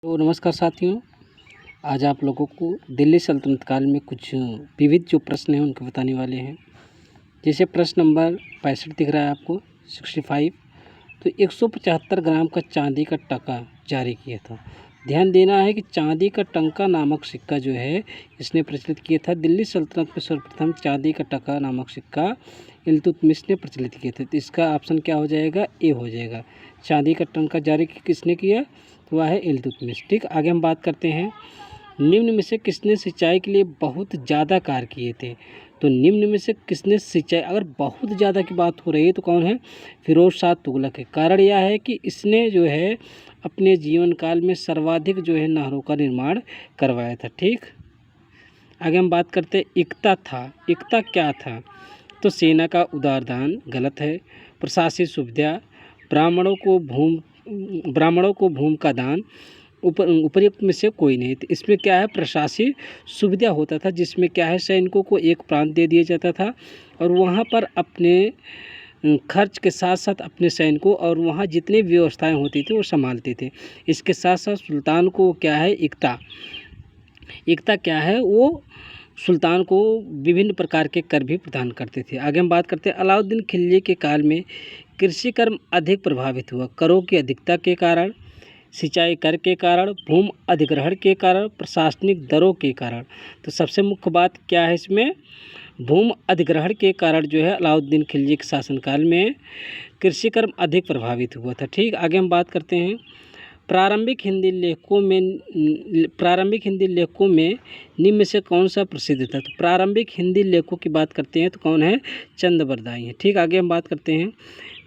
तो नमस्कार साथियों, आज आप लोगों को दिल्ली सल्तनत काल में कुछ विविध जो प्रश्न हैं उनको बताने वाले हैं। जैसे प्रश्न नंबर 65 दिख रहा है आपको 65। तो 175 ग्राम का चांदी का टका जारी किया था। ध्यान देना है कि चांदी का टंका नामक सिक्का जो है इसने प्रचलित किया था। दिल्ली सल्तनत में सर्वप्रथम चांदी का टका नामक सिक्का इल्तुतमिश ने प्रचलित किया था। तो इसका ऑप्शन क्या हो जाएगा? ए हो जाएगा। चांदी का टंका जारी किसने किया? तो वह है इल्तुतमिश। ठीक, आगे हम बात करते हैं। निम्न में से किसने सिंचाई के लिए बहुत ज़्यादा कार्य किए थे? तो निम्न में से किसने सिंचाई, अगर बहुत ज़्यादा की बात हो रही है तो कौन है? फिरोज शाह तुगलक है। कारण यह है कि इसने जो है अपने जीवन काल में सर्वाधिक जो है नहरों का निर्माण करवाया था। ठीक, आगे हम बात करते हैं। इक्ता था, इक्ता क्या था? तो सेना का उदारदान गलत है। प्रशासनिक सुविधा, ब्राह्मणों को भूमि का दान, उपर्युक्त में से कोई नहीं। तो इसमें क्या है? प्रशासनिक सुविधा होता था, जिसमें क्या है सैनिकों को एक प्रांत दे दिया जाता था और वहाँ पर अपने खर्च के साथ साथ अपने सैनिकों और वहाँ जितनी व्यवस्थाएं होती थी वो संभालते थे। इसके साथ साथ सुल्तान को क्या है? इक्ता क्या है? वो सुल्तान को विभिन्न प्रकार के कर भी प्रदान करते थे। आगे हम बात करते हैं। अलाउद्दीन खिलजी के काल में कृषि कर्म अधिक प्रभावित हुआ। करों की अधिकता के कारण, सिंचाई कर के कारण, भूमि अधिग्रहण के कारण, प्रशासनिक दरों के कारण। तो सबसे मुख्य बात क्या है इसमें? भूमि अधिग्रहण के कारण जो है अलाउद्दीन खिलजी के शासनकाल में कृषि कर्म अधिक प्रभावित हुआ था। ठीक, आगे हम बात करते हैं। प्रारंभिक हिंदी लेखकों में निम्न में से कौन सा प्रसिद्ध था? तो प्रारंभिक हिंदी लेखकों की बात करते हैं तो कौन है? चंद बरदाई है। ठीक, आगे हम बात करते हैं।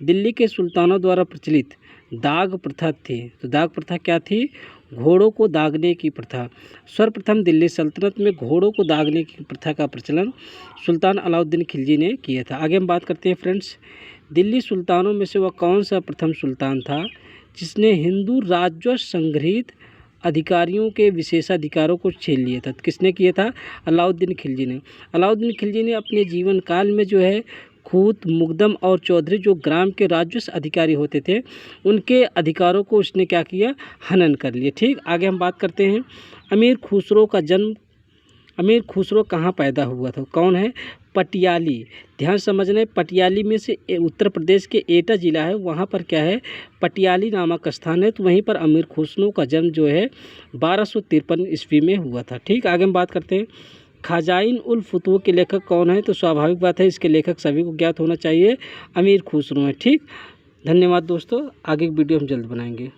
दिल्ली के सुल्तानों द्वारा प्रचलित दाग प्रथा थी। तो दाग प्रथा क्या थी? घोड़ों को दागने की प्रथा। सर्वप्रथम दिल्ली सल्तनत में घोड़ों को दागने की प्रथा का प्रचलन सुल्तान अलाउद्दीन खिलजी ने किया था। आगे हम बात करते हैं फ्रेंड्स। दिल्ली सुल्तानों में से वह कौन सा प्रथम सुल्तान था जिसने हिंदू राजस्व संग्रहित अधिकारियों के विशेषाधिकारों को छीन लिया था? किसने किया था? अलाउद्दीन खिलजी ने। अलाउद्दीन खिलजी ने अपने जीवन काल में जो है खूत, मुकदम और चौधरी जो ग्राम के राजस्व अधिकारी होते थे उनके अधिकारों को उसने क्या किया? हनन कर लिया। ठीक, आगे हम बात करते हैं। अमीर खुसरो कहाँ पैदा हुआ था? कौन है? पटियाली। ध्यान समझना, पटियाली में से उत्तर प्रदेश के एटा ज़िला है, वहाँ पर क्या है? पटियाली नामक स्थान है। तो वहीं पर अमीर खुसरो का जन्म जो है 1253 ईस्वी में हुआ था। ठीक, आगे हम बात करते हैं। खजाइन उल फुतूह के लेखक कौन है? तो स्वाभाविक बात है इसके लेखक सभी को ज्ञात होना चाहिए, अमीर खुसरो है। ठीक, धन्यवाद दोस्तों, आगे की वीडियो हम जल्द बनाएंगे।